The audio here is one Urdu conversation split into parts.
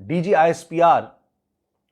DGISPR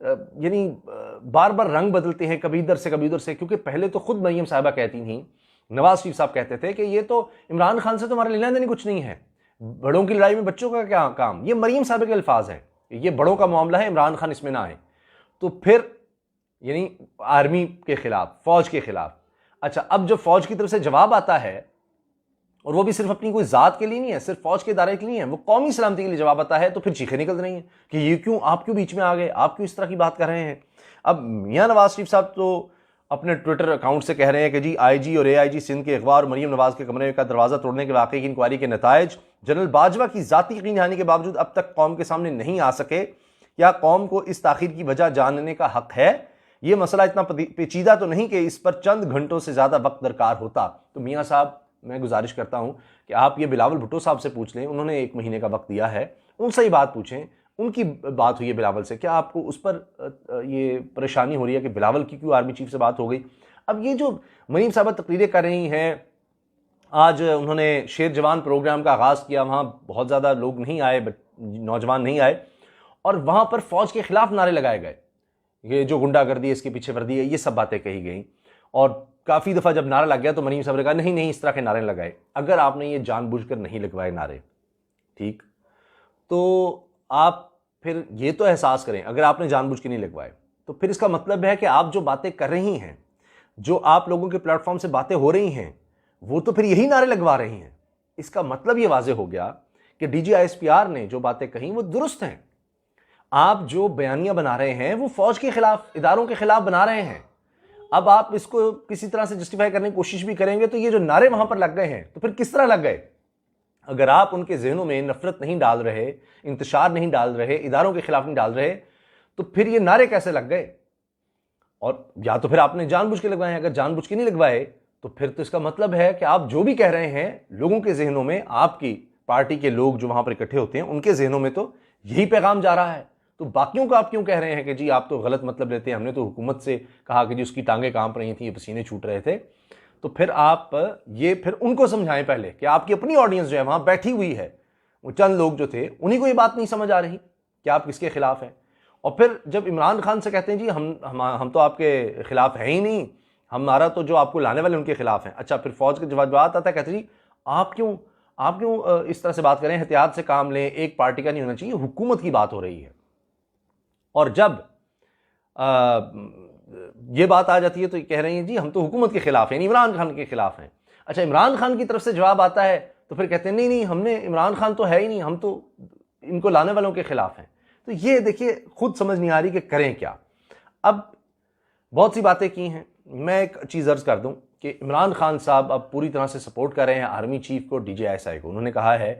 یعنی بار بار رنگ بدلتے ہیں، کبھی ادھر سے کبھی ادھر سے، کیونکہ پہلے تو خود مریم صاحبہ کہتی تھیں، نواز شریف صاحب کہتے تھے کہ یہ تو عمران خان سے تو ہمارا لینا دینا کچھ نہیں ہے، بڑوں کی لڑائی میں بچوں کا کیا کام، یہ مریم صاحبہ کے الفاظ ہیں، یہ بڑوں کا معاملہ ہے، عمران خان اس میں نہ آئے. تو پھر یعنی آرمی کے خلاف، فوج کے خلاف. اچھا، اب جب فوج کی طرف سے جواب آتا ہے، اور وہ بھی صرف اپنی کوئی ذات کے لیے نہیں ہے، صرف فوج کے ادارے کے لیے ہے، وہ قومی سلامتی کے لیے جواب آتا ہے، تو پھر چیخیں نکل رہی ہیں کہ یہ کیوں، آپ کیوں بیچ میں آ گئے، آپ کیوں اس طرح کی بات کر رہے ہیں. اب میاں نواز شریف صاحب تو اپنے ٹویٹر اکاؤنٹ سے کہہ رہے ہیں کہ جی آئی جی اور اے آئی جی سندھ کے اغوا اور مریم نواز کے کمرے کا دروازہ توڑنے کے واقعے کی انکوائری کے نتائج جنرل باجوہ کی ذاتی یقین دہانی کے باوجود اب تک قوم کے سامنے نہیں آ سکے. کیا قوم کو اس تاخیر کی وجہ جاننے کا حق ہے؟ یہ مسئلہ اتنا پیچیدہ تو نہیں کہ اس پر چند گھنٹوں سے زیادہ وقت درکار ہوتا. تو میاں صاحب، میں گزارش کرتا ہوں کہ آپ یہ بلاول بھٹو صاحب سے پوچھ لیں، انہوں نے 1 مہینے کا وقت دیا ہے، ان سے ہی بات پوچھیں، ان کی بات ہوئی ہے بلاول سے، کیا آپ کو اس پر یہ پریشانی ہو رہی ہے کہ بلاول کی کیوں آرمی چیف سے بات ہو گئی؟ اب یہ جو مریم صاحبہ تقریریں کر رہی ہیں، آج انہوں نے شیر جوان پروگرام کا آغاز کیا، وہاں بہت زیادہ لوگ نہیں آئے، نوجوان نہیں آئے، اور وہاں پر فوج کے خلاف نعرے لگائے گئے، یہ جو گنڈا گردی ہے، اس کے پیچھے وردی ہے، یہ سب باتیں کہی گئیں. اور کافی دفعہ جب نعرہ لگ گیا تو مریم صاحب نے کہا نہیں نہیں، اس طرح کے نعرے لگائے. اگر آپ نے یہ جان بوجھ کر نہیں لگوائے نعرے، ٹھیک، تو آپ پھر یہ تو احساس کریں، اگر آپ نے جان بوجھ کے نہیں لگوائے تو پھر اس کا مطلب ہے کہ آپ جو باتیں کر رہی ہیں، جو آپ لوگوں کے پلیٹ فارم سے باتیں ہو رہی ہیں، وہ تو پھر یہی نعرے لگوا رہی ہیں. اس کا مطلب یہ واضح ہو گیا کہ D G I S P R نے جو باتیں کہیں وہ درست ہیں. آپ جو بیانیہ بنا رہے ہیں وہ فوج کے خلاف، اداروں کے خلاف بنا رہے ہیں. اب آپ اس کو کسی طرح سے جسٹیفائی کرنے کی کوشش بھی کریں گے تو یہ جو نعرے وہاں پر لگ گئے ہیں تو پھر کس طرح لگ گئے؟ اگر آپ ان کے ذہنوں میں نفرت نہیں ڈال رہے، انتشار نہیں ڈال رہے، اداروں کے خلاف نہیں ڈال رہے، تو پھر یہ نعرے کیسے لگ گئے؟ اور یا تو پھر آپ نے جان بوجھ کے لگوائے ہیں. اگر جان بوجھ کے نہیں لگوائے تو پھر تو اس کا مطلب ہے کہ آپ جو بھی کہہ رہے ہیں، لوگوں کے ذہنوں میں، آپ کی پارٹی کے لوگ جو وہاں پر اکٹھے ہوتے ہیں ان کے ذہنوں میں تو یہی پیغام جا رہا ہے. تو باقیوں کو آپ کیوں کہہ رہے ہیں کہ جی آپ تو غلط مطلب لیتے ہیں، ہم نے تو حکومت سے کہا کہ جی اس کی ٹانگیں کانپ رہی تھیں، یہ پسینے چھوٹ رہے تھے. تو پھر آپ یہ پھر ان کو سمجھائیں پہلے کہ آپ کی اپنی آڈینس جو ہے وہاں بیٹھی ہوئی ہے، وہ چند لوگ جو تھے انہیں کو یہ بات نہیں سمجھ آ رہی کہ آپ کس کے خلاف ہیں. اور پھر جب عمران خان سے کہتے ہیں جی ہم تو آپ کے خلاف ہیں ہی نہیں، ہمارا تو جو آپ کو لانے والے ان کے خلاف ہیں. اچھا، پھر فوج کا جواب آتا ہے، کہتے ہیں جی آپ کیوں اس طرح سے بات کریں، احتیاط سے کام لیں، ایک پارٹی کا نہیں ہونا چاہیے، حکومت کی بات ہو رہی ہے. اور جب یہ بات آ جاتی ہے تو یہ کہہ رہے ہیں جی ہم تو حکومت کے خلاف ہیں، عمران خان کے خلاف ہیں. اچھا، عمران خان کی طرف سے جواب آتا ہے تو پھر کہتے ہیں نہیں نہیں، ہم نے عمران خان تو ہے ہی نہیں، ہم تو ان کو لانے والوں کے خلاف ہیں. تو یہ دیکھیے، خود سمجھ نہیں آ رہی کہ کریں کیا. اب بہت سی باتیں کی ہیں، میں ایک چیز عرض کر دوں کہ عمران خان صاحب اب پوری طرح سے سپورٹ کر رہے ہیں آرمی چیف کو، D G I S I کو. انہوں نے کہا ہے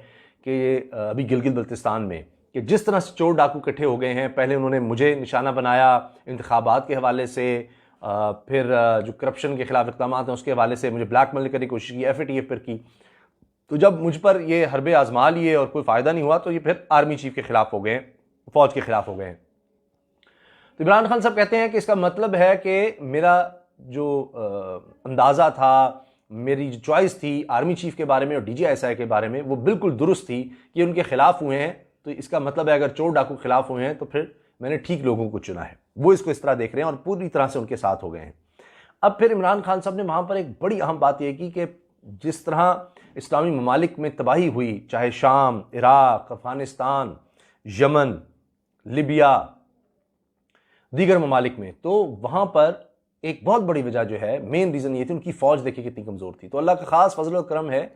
کہ ابھی گلگت بلتستان میں کہ جس طرح سے چور ڈاکو اکٹھے ہو گئے ہیں، پہلے انہوں نے مجھے نشانہ بنایا انتخابات کے حوالے سے، پھر جو کرپشن کے خلاف اقدامات ہیں اس کے حوالے سے مجھے بلیک میل کرنے کی کوشش کی، ایف اے ٹی ایف پر کی. تو جب مجھ پر یہ حربے آزما لیے اور کوئی فائدہ نہیں ہوا تو یہ پھر آرمی چیف کے خلاف ہو گئے، فوج کے خلاف ہو گئے ہیں. تو عمران خان صاحب کہتے ہیں کہ اس کا مطلب ہے کہ میرا جو اندازہ تھا، میری جو چوائس تھی آرمی چیف کے بارے میں اور ڈی جی آئی ایس آئی کے بارے میں، وہ بالکل درست تھی کہ ان کے خلاف ہوئے ہیں. تو اس کا مطلب ہے اگر چور ڈاکو کے خلاف ہوئے ہیں تو پھر میں نے ٹھیک لوگوں کو چنا ہے. وہ اس کو اس طرح دیکھ رہے ہیں اور پوری طرح سے ان کے ساتھ ہو گئے ہیں. اب پھر عمران خان صاحب نے وہاں پر ایک بڑی اہم بات یہ کی کہ جس طرح اسلامی ممالک میں تباہی ہوئی، چاہے شام، عراق، افغانستان، یمن، لیبیا، دیگر ممالک میں، تو وہاں پر ایک بہت بڑی وجہ جو ہے، مین ریزن یہ تھی ان کی فوج دیکھیں کتنی کمزور تھی. تو اللہ کا خاص فضل و کرم ہے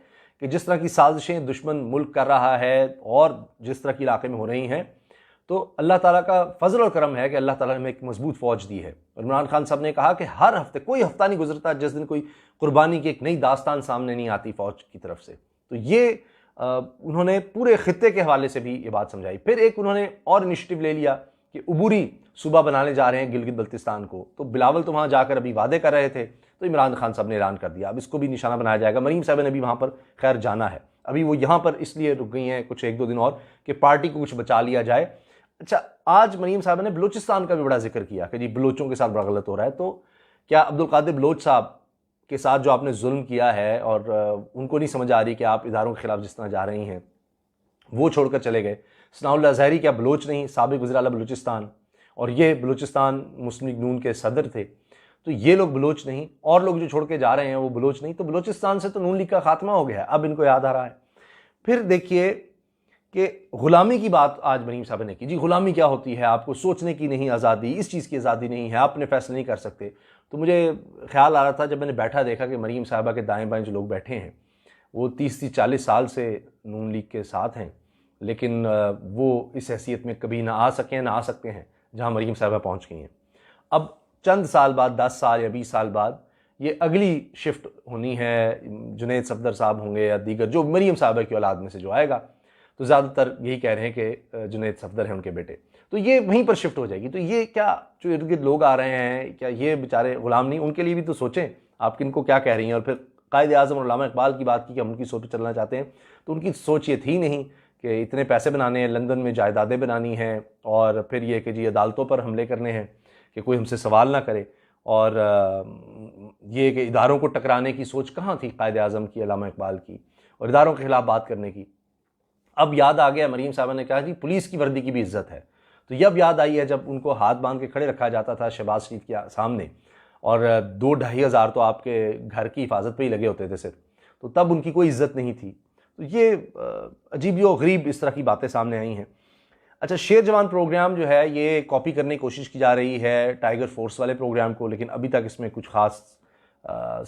کہ جس طرح کی سازشیں دشمن ملک کر رہا ہے اور جس طرح کی علاقے میں ہو رہی ہیں، تو اللہ تعالیٰ کا فضل و کرم ہے کہ اللہ تعالیٰ نے ہمیں ایک مضبوط فوج دی ہے. اور عمران خان صاحب نے کہا کہ ہر ہفتے کوئی ہفتہ نہیں گزرتا جس دن کوئی قربانی کی ایک نئی داستان سامنے نہیں آتی فوج کی طرف سے. تو یہ انہوں نے پورے خطے کے حوالے سے بھی یہ بات سمجھائی. پھر ایک انہوں نے اور انیشیٹو لے لیا کہ عبوری صوبہ بنانے جا رہے ہیں گلگت بلتستان کو. تو بلاول تو وہاں جا کر ابھی وعدے کر رہے تھے، تو عمران خان صاحب نے اعلان کر دیا اب اس کو بھی نشانہ بنایا جائے گا. مریم صاحب نے بھی وہاں پر خیر جانا ہے، ابھی وہ یہاں پر اس لیے رک گئی ہیں کچھ 1-2 دن اور کہ پارٹی کو کچھ بچا لیا جائے. اچھا، آج مریم صاحب نے بلوچستان کا بھی بڑا ذکر کیا کہ جی بلوچوں کے ساتھ بڑا غلط ہو رہا ہے. تو کیا عبدالقادر بلوچ صاحب کے ساتھ جو آپ نے ظلم کیا ہے اور ان کو نہیں سمجھ آ رہی کہ آپ اداروں کے خلاف جس طرح جا رہی ہیں، وہ چھوڑ کر چلے گئے. ثناء اللہ ظاہری کیا بلوچ نہیں، سابق وزیر اعلیٰ بلوچستان، اور یہ بلوچستان مسلم لیگ نون کے صدر تھے، تو یہ لوگ بلوچ نہیں، اور لوگ جو چھوڑ کے جا رہے ہیں وہ بلوچ نہیں، تو بلوچستان سے تو نون لیگ کا خاتمہ ہو گیا ہے، اب ان کو یاد آ رہا ہے۔ پھر دیکھیے کہ غلامی کی بات آج مریم صاحب نے کی، جی غلامی کیا ہوتی ہے، آپ کو سوچنے کی نہیں آزادی، اس چیز کی آزادی نہیں ہے، آپ اپنے فیصلے نہیں کر سکتے۔ تو مجھے خیال آ رہا تھا جب میں نے بیٹھا دیکھا کہ مریم صاحبہ کے دائیں بائیں جو لوگ بیٹھے ہیں وہ 30-40 سال سے نون لیگ کے ساتھ ہیں، لیکن وہ اس حیثیت میں کبھی نہ آ سکیں نہ آ سکتے ہیں جہاں مریم صاحبہ پہنچ گئی ہیں۔ اب چند سال بعد، 10 سال یا 20 سال بعد یہ اگلی شفٹ ہونی ہے، جنید صفدر صاحب ہوں گے یا دیگر جو مریم صاحبہ کی اولاد میں سے جو آئے گا، تو زیادہ تر یہی کہہ رہے ہیں کہ جنید صفدر ہیں ان کے بیٹے، تو یہ وہیں پر شفٹ ہو جائے گی۔ تو یہ کیا جو ارد گرد لوگ آ رہے ہیں، کیا یہ بیچارے غلام نہیں؟ ان کے لیے بھی تو سوچیں آپ کن کو کیا کہہ رہی ہیں۔ اور پھر قائد اعظم اور علامہ اقبال کی بات کی کہ ہم ان کی سوچ پہ چلنا چاہتے ہیں، تو ان کی سوچ یہ تھی نہیں کہ اتنے پیسے بنانے ہیں، لندن میں جائیدادیں بنانی ہیں، اور پھر یہ کہ جی عدالتوں پر حملے کرنے ہیں کہ کوئی ہم سے سوال نہ کرے، اور یہ کہ اداروں کو ٹکرانے کی سوچ کہاں تھی قائد اعظم کی، علامہ اقبال کی، اور اداروں کے خلاف بات کرنے کی۔ اب یاد آ گیا، مریم صاحبہ نے کہا جی پولیس کی وردی کی بھی عزت ہے، تو یہ اب یاد آئی ہے جب ان کو ہاتھ باندھ کے کھڑے رکھا جاتا تھا شہباز شریف کے سامنے، اور 2-2.5 ہزار تو آپ کے گھر کی حفاظت پہ ہی لگے ہوتے تھے صرف، تو تب ان کی کوئی عزت نہیں تھی۔ تو یہ عجیب و غریب اس طرح کی باتیں سامنے آئی ہیں۔ اچھا، شیر جوان پروگرام جو ہے یہ کاپی کرنے کی کوشش کی جا رہی ہے ٹائیگر فورس والے پروگرام کو، لیکن ابھی تک اس میں کچھ خاص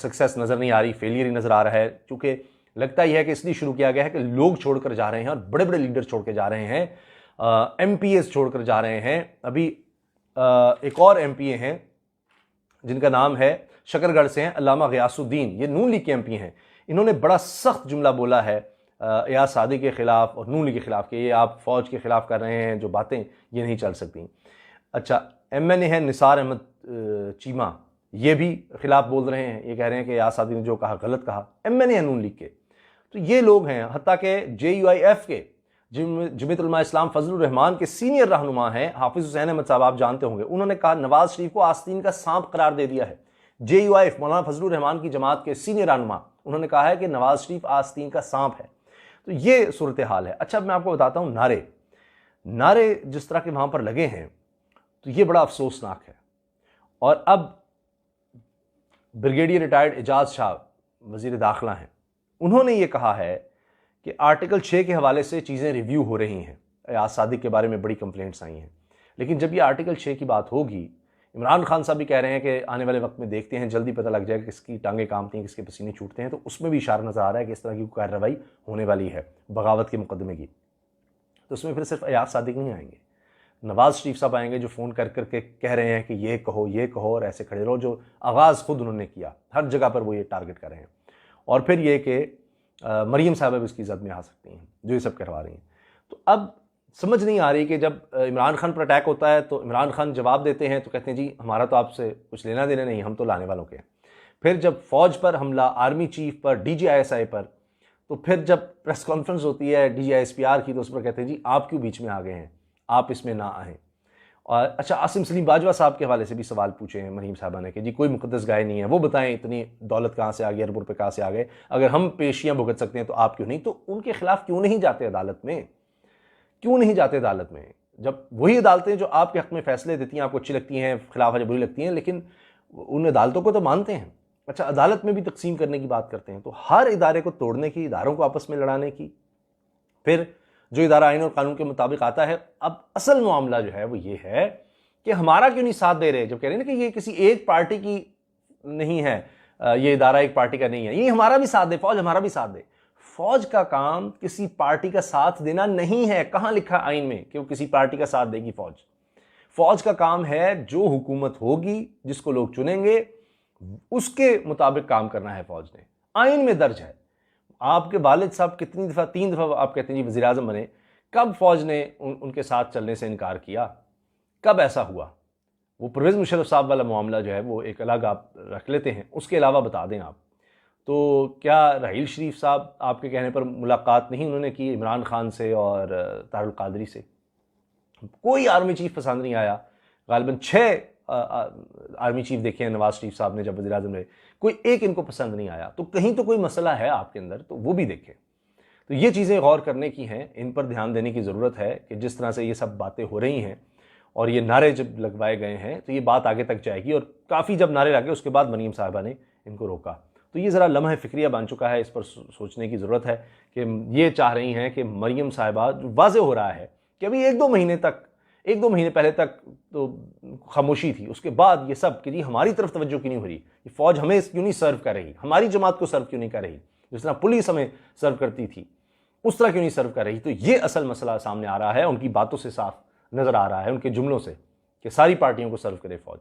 سکسیس نظر نہیں آ رہی، فیلئر ہی نظر آ رہا ہے، چونکہ لگتا ہی ہے کہ اس لیے شروع کیا گیا ہے کہ لوگ چھوڑ کر جا رہے ہیں، اور بڑے بڑے لیڈر چھوڑ کے جا رہے ہیں، ایم پی ایز چھوڑ کر جا رہے ہیں۔ ابھی ایک اور ایم پی اے ہیں جن کا نام ہے، شکر گڑھ سے ہیں، علامہ غیاث الدین، یہ نون لیگ کے ایم پی ہیں، انہوں نے بڑا سخت جملہ بولا ہے ایاز صادق کے خلاف اور نون لیگ کے خلاف کہ یہ آپ فوج کے خلاف کر رہے ہیں جو باتیں، یہ نہیں چل سکتی۔ اچھا، ایم این اے ہیں نثار احمد چیمہ، یہ بھی خلاف بول رہے ہیں، یہ کہہ رہے ہیں کہ ایاز صادق نے جو کہا غلط کہا، ایم این اے ہیں نون لیگ کے۔ تو یہ لوگ ہیں، حتیٰ کہ جے یو آئی ایف کے جمعیت علماء اسلام فضل الرحمان کے سینئر رہنما ہیں حافظ حسین احمد صاحب، آپ جانتے ہوں گے، انہوں نے کہا نواز شریف کو آستین کا سانپ قرار دے دیا ہے۔ جے یو آئی ایف مولانا فضل الرحمان کی جماعت کے سینئر رہنما، انہوں نے کہا ہے کہ نواز شریف آستین کا سانپ ہے۔ تو یہ صورتحال ہے۔ اچھا، میں آپ کو بتاتا ہوں، نعرے جس طرح کے وہاں پر لگے ہیں تو یہ بڑا افسوسناک ہے۔ اور اب بریگیڈیئر ریٹائرڈ اعجاز شاہ وزیر داخلہ ہیں، انہوں نے یہ کہا ہے کہ آرٹیکل 6 کے حوالے سے چیزیں ریویو ہو رہی ہیں، ایاز صادق کے بارے میں بڑی کمپلینٹس آئی ہیں، لیکن جب یہ آرٹیکل 6 کی بات ہوگی، عمران خان صاحب بھی کہہ رہے ہیں کہ آنے والے وقت میں دیکھتے ہیں، جلدی پتہ لگ جائے کہ کس کی ٹانگیں کامتی ہیں، کس کے پسینے چھوٹتے ہیں، تو اس میں بھی اشارہ نظر آ رہا ہے کہ اس طرح کی کارروائی ہونے والی ہے بغاوت کے مقدمے کی۔ تو اس میں پھر صرف ایاز صادق نہیں آئیں گے، نواز شریف صاحب آئیں گے جو فون کر کر کے کہہ رہے ہیں کہ یہ کہو اور ایسے کھڑے رہو، جو آغاز خود انہوں نے کیا، ہر جگہ پر وہ یہ ٹارگٹ کر رہے ہیں۔ اور پھر یہ کہ مریم صاحبہ بھی اس کی زد میں آ سکتی ہیں جو یہ سب کروا رہی ہیں۔ تو اب سمجھ نہیں آ رہی کہ جب عمران خان پر اٹیک ہوتا ہے تو عمران خان جواب دیتے ہیں تو کہتے ہیں جی ہمارا تو آپ سے کچھ لینا دینا نہیں، ہم تو لانے والوں کے ہیں۔ پھر جب فوج پر حملہ، آرمی چیف پر، D G I S I پر، تو پھر جب پریس کانفرنس ہوتی ہے D G I S P R کی، تو اس پر کہتے ہیں جی آپ کیوں بیچ میں آ گئے ہیں، آپ اس میں نہ آئیں۔ اور اچھا، عاصم سلیم باجوہ صاحب کے حوالے سے بھی سوال پوچھے ہیں مریم صاحبہ نے کہ جی کوئی مقدس گائے نہیں ہے، وہ بتائیں اتنی دولت کہاں سے آ گئی، ارب روپے کہاں سے آ گئے، اگر ہم پیشیاں بھگت سکتے ہیں تو آپ کیوں نہیں؟ تو ان کے خلاف کیوں نہیں جاتے عدالت میں؟ کیوں نہیں جاتے عدالت میں؟ جب وہی عدالتیں جو آپ کے حق میں فیصلے دیتی ہیں، آپ کو اچھی لگتی ہیں، خلاف ہے بری لگتی ہیں، لیکن ان عدالتوں کو تو مانتے ہیں۔ اچھا، عدالت میں بھی تقسیم کرنے کی بات کرتے ہیں، تو ہر ادارے کو توڑنے کی، اداروں کو آپس میں لڑانے کی، پھر جو ادارہ آئین اور قانون کے مطابق آتا ہے۔ اب اصل معاملہ جو ہے وہ یہ ہے کہ ہمارا کیوں نہیں ساتھ دے رہے؟ جب کہہ رہے ہیں نا کہ یہ کسی ایک پارٹی کی نہیں ہے، یہ ادارہ ایک پارٹی کا نہیں ہے، یہ ہمارا بھی ساتھ دے، فوج ہمارا بھی ساتھ دے۔ فوج کا کام کسی پارٹی کا ساتھ دینا نہیں ہے، کہاں لکھا آئین میں کہ وہ کسی پارٹی کا ساتھ دے گی فوج؟ فوج کا کام ہے جو حکومت ہوگی، جس کو لوگ چنیں گے، اس کے مطابق کام کرنا ہے فوج نے، آئین میں درج ہے۔ آپ کے والد صاحب کتنی دفعہ، 3 دفعہ آپ کہتے ہیں جی وزیر اعظم بنے، کب فوج نے ان کے ساتھ چلنے سے انکار کیا؟ کب ایسا ہوا؟ وہ پرویز مشرف صاحب والا معاملہ جو ہے وہ ایک الگ آپ رکھ لیتے ہیں، اس کے علاوہ بتا دیں آپ تو کیا رحیل شریف صاحب آپ کے کہنے پر ملاقات نہیں انہوں نے کی عمران خان سے اور طاہر القادری سے؟ کوئی آرمی چیف پسند نہیں آیا، غالباً 6 آرمی چیف دیکھے ہیں نواز شریف صاحب نے جب وزیر اعظم رہے، کوئی ایک ان کو پسند نہیں آیا۔ تو کہیں تو کوئی مسئلہ ہے آپ کے اندر، تو وہ بھی دیکھیں۔ تو یہ چیزیں غور کرنے کی ہیں، ان پر دھیان دینے کی ضرورت ہے کہ جس طرح سے یہ سب باتیں ہو رہی ہیں اور یہ نعرے جب لگوائے گئے ہیں تو یہ بات آگے تک جائے گی، اور کافی جب نعرے لگے اس کے بعد مریم صاحبہ نے ان کو روکا. تو یہ ذرا لمحہ فکریہ بن چکا ہے، اس پر سوچنے کی ضرورت ہے کہ یہ چاہ رہی ہیں کہ مریم صاحبہ، واضح ہو رہا ہے کہ ابھی ایک دو مہینے پہلے تک تو خاموشی تھی، اس کے بعد یہ سب کہ جی ہماری طرف توجہ کیوں نہیں ہو رہی، یہ فوج ہمیں کیوں نہیں سرو کر رہی، ہماری جماعت کو سرو کیوں نہیں کر رہی، جس طرح پولیس ہمیں سرو کرتی تھی اس طرح کیوں نہیں سرو کر رہی. تو یہ اصل مسئلہ سامنے آ رہا ہے، ان کی باتوں سے صاف نظر آ رہا ہے، ان کے جملوں سے، کہ ساری پارٹیوں کو سرو کرے فوج.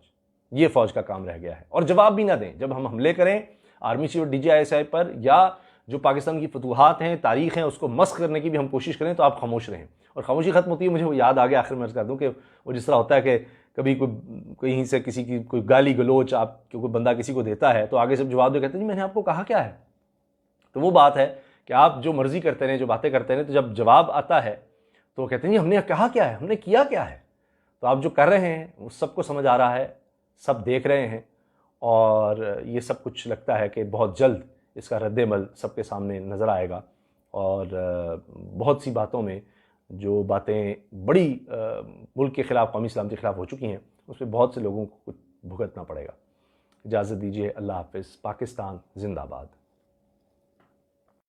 یہ فوج کا کام رہ گیا ہے. اور جواب بھی نہ دیں جب ہم حملے کریں آرمی چیف اور DGI پر، یا جو پاکستان کی فتوحات ہیں، تاریخ ہیں، اس کو مسخ کرنے کی بھی ہم کوشش کریں تو آپ خاموش رہیں. اور خاموشی ختم ہوتی ہے، مجھے وہ یاد آ گیا آخر میں عرض کر دوں کہ وہ جس طرح ہوتا ہے کہ کبھی کوئی کہیں سے کسی کی کوئی گالی گلوچ آپ کوئی بندہ کسی کو دیتا ہے تو آگے سے جواب دے کہتے ہیں جی میں نے آپ کو کہا کیا ہے. تو وہ بات ہے کہ آپ جو مرضی کرتے رہیں، جو باتیں کرتے رہیں، تو جب جواب آتا ہے تو وہ کہتے ہیں جی ہم نے کہا کیا ہے، ہم نے کیا کیا ہے. تو آپ جو کر رہے ہیں وہ سب کو سمجھ آ رہا ہے، سب دیکھ رہے ہیں، اور یہ سب کچھ لگتا ہے کہ بہت جلد اس کا رد عمل سب کے سامنے نظر آئے گا. اور بہت سی باتوں میں جو باتیں بڑی ملک کے خلاف، قومی سلامتی کے خلاف ہو چکی ہیں، اس پہ بہت سے لوگوں کو کچھ بھگتنا پڑے گا. اجازت دیجیے، اللہ حافظ. پاکستان زندہ باد.